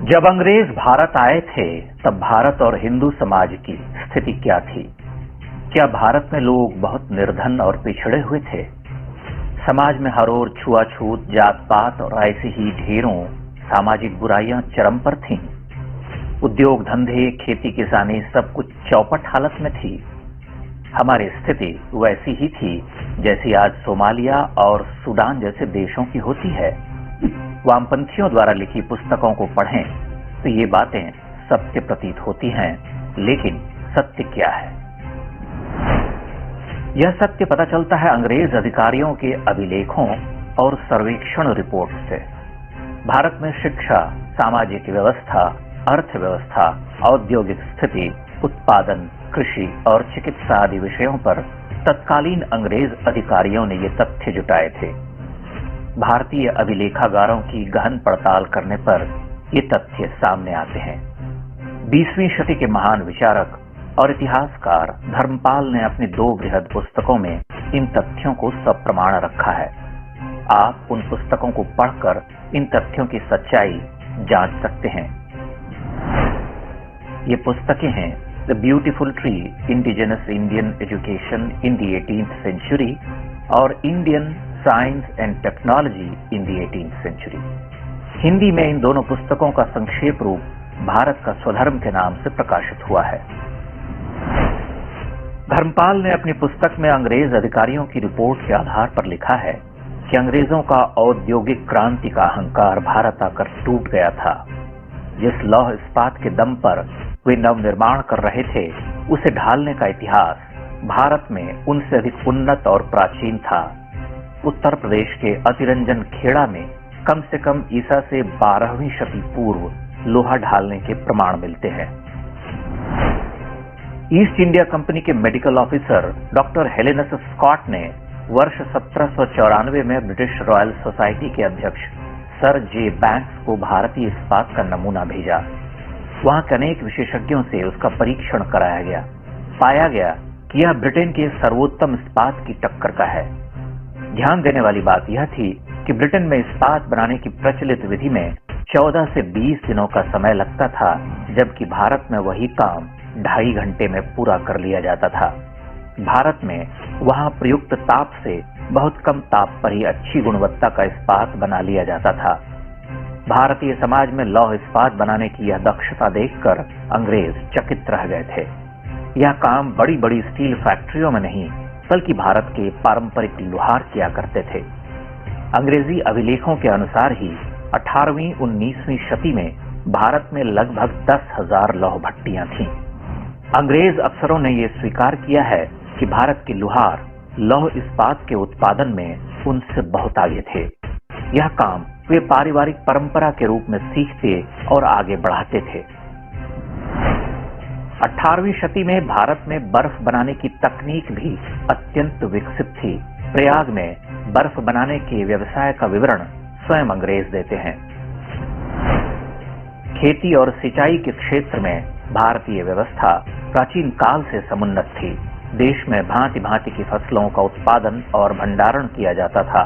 जब अंग्रेज भारत आए थे तब भारत और हिंदू समाज की स्थिति क्या थी? क्या भारत में लोग बहुत निर्धन और पिछड़े हुए थे? समाज में हर ओर छुआछूत, जात पात और ऐसी ही ढेरों सामाजिक बुराइयां चरम पर थीं। उद्योग धंधे, खेती किसानी सब कुछ चौपट हालत में थी। हमारी स्थिति वैसी ही थी जैसी आज सोमालिया और सूडान जैसे देशों की होती है। वामपंथियों द्वारा लिखी पुस्तकों को पढ़ें तो ये बातें सत्य प्रतीत होती हैं, लेकिन सत्य क्या है? यह सत्य पता चलता है अंग्रेज अधिकारियों के अभिलेखों और सर्वेक्षण रिपोर्ट से। भारत में शिक्षा, सामाजिक व्यवस्था, अर्थव्यवस्था, औद्योगिक स्थिति, उत्पादन, कृषि और चिकित्सा आदि विषयों पर तत्कालीन अंग्रेज अधिकारियों ने ये तथ्य जुटाए थे। भारतीय अभिलेखागारों की गहन पड़ताल करने पर ये तथ्य सामने आते हैं। 20वीं शती के महान विचारक और इतिहासकार धर्मपाल ने अपनी 2 बृहद पुस्तकों में इन तथ्यों को सप्रमाण रखा है। आप उन पुस्तकों को पढ़कर इन तथ्यों की सच्चाई जांच सकते हैं। ये पुस्तकें हैं the beautiful tree, indigenous Indian education in the 18th century और Indian science and technology in the 18th century. Hindi में इन दोनों पुस्तकों का संक्षेप रूप भारत का स्वधर्म के नाम से प्रकाशित हुआ है। धर्मपाल ने अपनी पुस्तक में अंग्रेज अधिकारियों की रिपोर्ट के आधार पर लिखा है कि अंग्रेजों का औद्योगिक क्रांति का अहंकार भारत आकर टूट गया था। जिस लौह इस्पात के दम पर वे नवनिर्माण कर रहे थे, उसे ढालने का इतिहास भारत में उनसे अधिक उन्नत और प्राचीन था। उत्तर प्रदेश के अतिरंजन खेड़ा में कम से कम ईसा से 12वीं शती पूर्व लोहा ढालने के प्रमाण मिलते हैं। ईस्ट इंडिया कंपनी के मेडिकल ऑफिसर डॉक्टर हेलेनस स्कॉट ने वर्ष 1794 में ब्रिटिश रॉयल सोसाइटी के अध्यक्ष सर जे बैंक्स को भारतीय इस्पात का नमूना भेजा। वहां के अनेक विशेषज्ञों से उसका परीक्षण कराया गया। पाया गया कि यह ब्रिटेन के सर्वोत्तम इस्पात की टक्कर का है। ध्यान देने वाली बात यह थी कि ब्रिटेन में इस्पात बनाने की प्रचलित विधि में 14 से 20 दिनों का समय लगता था, जबकि भारत में वही काम 2.5 घंटे में पूरा कर लिया जाता था। भारत में वहां प्रयुक्त ताप से बहुत कम ताप पर ही अच्छी गुणवत्ता का इस्पात बना लिया जाता था। भारतीय समाज में लौह इस्पात बनाने की यह दक्षता देखकर अंग्रेज चकित रह गए थे। यह काम बड़ी बड़ी स्टील फैक्ट्रियों में नहीं, बल्कि भारत के पारंपरिक लुहार किया करते थे। अंग्रेजी अभिलेखों के अनुसार ही 18वीं 19वीं शती में भारत में लगभग 10,000 लौह भट्टियां थीं। अंग्रेज अफसरों ने यह स्वीकार किया है कि भारत के लुहार लौह इस्पात के उत्पादन में उनसे बहुत आगे थे। यह काम वे पारिवारिक परंपरा के रूप में सीखते और आगे बढ़ाते थे। 18वीं शती में भारत में बर्फ बनाने की तकनीक भी अत्यंत विकसित थी। प्रयाग में बर्फ बनाने के व्यवसाय का विवरण स्वयं अंग्रेज देते हैं। खेती और सिंचाई के क्षेत्र में भारतीय व्यवस्था प्राचीन काल से समुन्नत थी। देश में भांति भांति की फसलों का उत्पादन और भंडारण किया जाता था।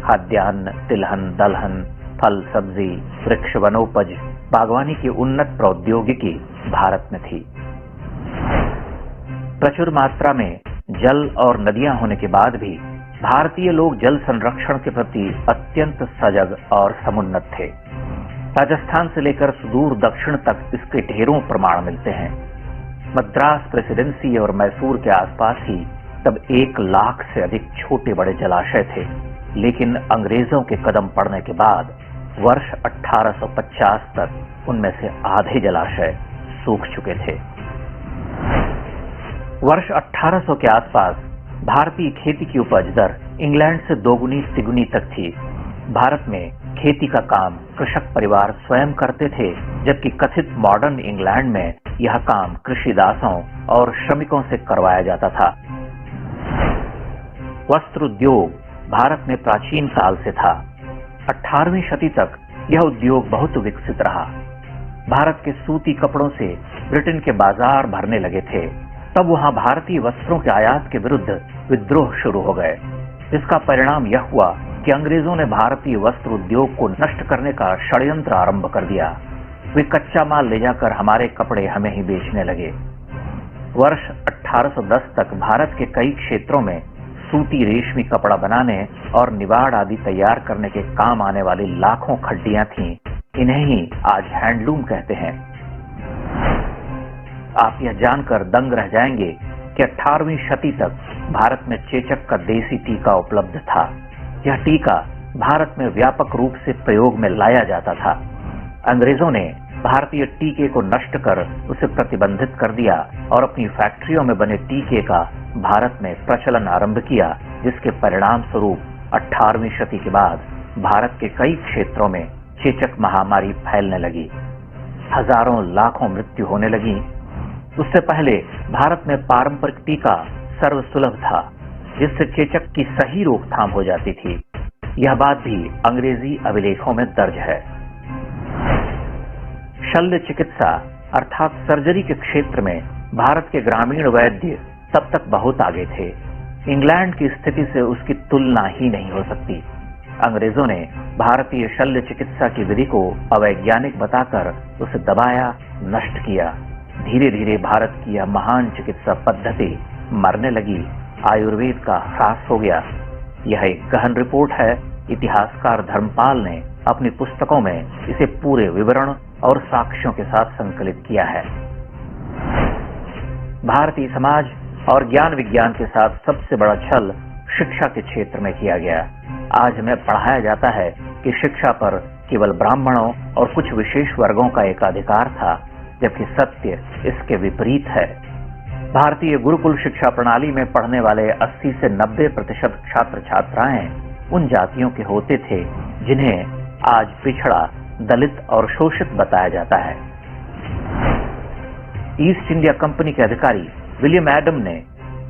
खाद्यान्न, तिलहन, दलहन, फल सब्जी, वृक्ष वनोपज, बागवानी की उन्नत प्रौद्योगिकी भारत में थी। प्रचुर मात्रा में जल और नदियां होने के बाद भी भारतीय लोग जल संरक्षण के प्रति अत्यंत सजग और समुन्नत थे। राजस्थान से लेकर सुदूर दक्षिण तक इसके ढेरों प्रमाण मिलते हैं। मद्रास प्रेसिडेंसी और मैसूर के आसपास ही तब 1 लाख से अधिक छोटे बड़े जलाशय थे, लेकिन अंग्रेजों के कदम पड़ने के बाद वर्ष 1850 तक उनमें से आधे जलाशय सूख चुके थे। वर्ष 1800 के आसपास भारतीय खेती की उपज दर इंग्लैंड से 2 गुनी तिगुनी तक थी। भारत में खेती का काम कृषक परिवार स्वयं करते थे, जबकि कथित मॉडर्न इंग्लैंड में यह काम कृषिदासों और श्रमिकों से करवाया जाता था। वस्त्र उद्योग भारत में प्राचीन काल से था। 18वीं शती तक यह उद्योग बहुत विकसित रहा। भारत के सूती कपड़ों से ब्रिटेन के बाजार भरने लगे थे। तब वहां भारतीय वस्त्रों के आयात के विरुद्ध विद्रोह शुरू हो गए। इसका परिणाम यह हुआ कि अंग्रेजों ने भारतीय वस्त्र उद्योग को नष्ट करने का षड्यंत्र आरंभ कर दिया। वे कच्चा माल ले जाकर हमारे कपड़े हमें ही बेचने लगे। वर्ष 1810 तक भारत के कई क्षेत्रों में सूती रेशमी कपड़ा बनाने और निवाड़ आदि तैयार करने के काम आने वाली लाखों खड्डियां थीं। इन्हें ही आज हैंडलूम कहते हैं। आप यह जानकर दंग रह जाएंगे कि 18वीं शती तक भारत में चेचक का देसी टीका उपलब्ध था। यह टीका भारत में व्यापक रूप से प्रयोग में लाया जाता था। अंग्रेजों ने भारतीय टीके को नष्ट कर उसे प्रतिबंधित कर दिया और अपनी फैक्ट्रियों में बने टीके का भारत में प्रचलन आरंभ किया, जिसके परिणाम स्वरूप 18वीं शती के बाद भारत के कई क्षेत्रों में चेचक महामारी फैलने लगी। हजारों लाखों मृत्यु होने लगी। उससे पहले भारत में पारंपरिक टीका सर्वसुलभ था, जिससे चेचक की सही रोकथाम हो जाती थी। यह बात भी अंग्रेजी अभिलेखों में दर्ज है। शल्य चिकित्सा अर्थात सर्जरी के क्षेत्र में भारत के ग्रामीण वैद्य तब तक बहुत आगे थे। इंग्लैंड की स्थिति से उसकी तुलना ही नहीं हो सकती। अंग्रेजों ने भारतीय शल्य चिकित्सा की विधि को अवैज्ञानिक बताकर उसे दबाया, नष्ट किया। धीरे धीरे भारत की यह महान चिकित्सा पद्धति मरने लगी। आयुर्वेद का ह्रास हो गया। यह एक गहन रिपोर्ट है। इतिहासकार धर्मपाल ने अपनी पुस्तकों में इसे पूरे विवरण और साक्ष्यों के साथ संकलित किया है। भारतीय समाज और ज्ञान विज्ञान के साथ सबसे बड़ा छल शिक्षा के क्षेत्र में किया गया। आज हमें पढ़ाया जाता है कि शिक्षा पर केवल ब्राह्मणों और कुछ विशेष वर्गों का एकाधिकार था, जबकि सत्य इसके विपरीत है। भारतीय गुरुकुल शिक्षा प्रणाली में पढ़ने वाले 80 से 90% छात्र छात्राएं उन जातियों के होते थे जिन्हें आज पिछड़ा, दलित और शोषित बताया जाता है। ईस्ट इंडिया कंपनी के अधिकारी विलियम एडम ने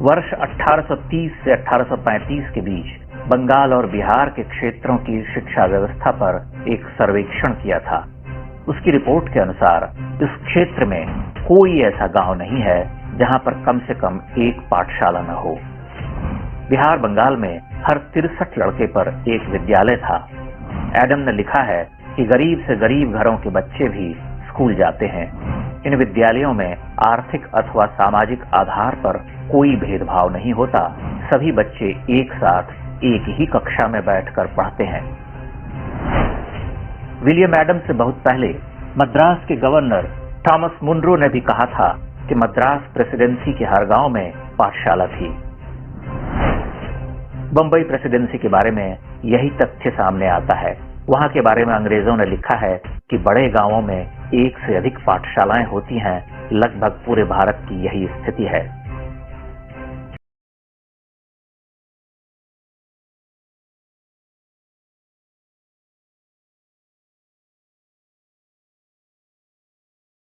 वर्ष 1830 से 1835 के बीच बंगाल और बिहार के क्षेत्रों की शिक्षा व्यवस्था पर एक सर्वेक्षण किया था। उसकी रिपोर्ट के अनुसार इस क्षेत्र में कोई ऐसा गांव नहीं है जहां पर कम से कम एक पाठशाला न हो। बिहार बंगाल में हर 63 लड़के पर एक विद्यालय था। एडम ने लिखा है कि गरीब से गरीब घरों के बच्चे भी स्कूल जाते हैं। इन विद्यालयों में आर्थिक अथवा सामाजिक आधार पर कोई भेदभाव नहीं होता। सभी बच्चे एक साथ एक ही कक्षा में बैठकर पढ़ते हैं। विलियम एडम से बहुत पहले मद्रास के गवर्नर थॉमस मुनरो ने भी कहा था कि मद्रास प्रेसिडेंसी के हर गांव में पाठशाला थी। बंबई प्रेसिडेंसी के बारे में यही तथ्य सामने आता है। वहां के बारे में अंग्रेजों ने लिखा है कि बड़े गांवों में एक से अधिक पाठशालाएं होती हैं। लगभग पूरे भारत की यही स्थिति है।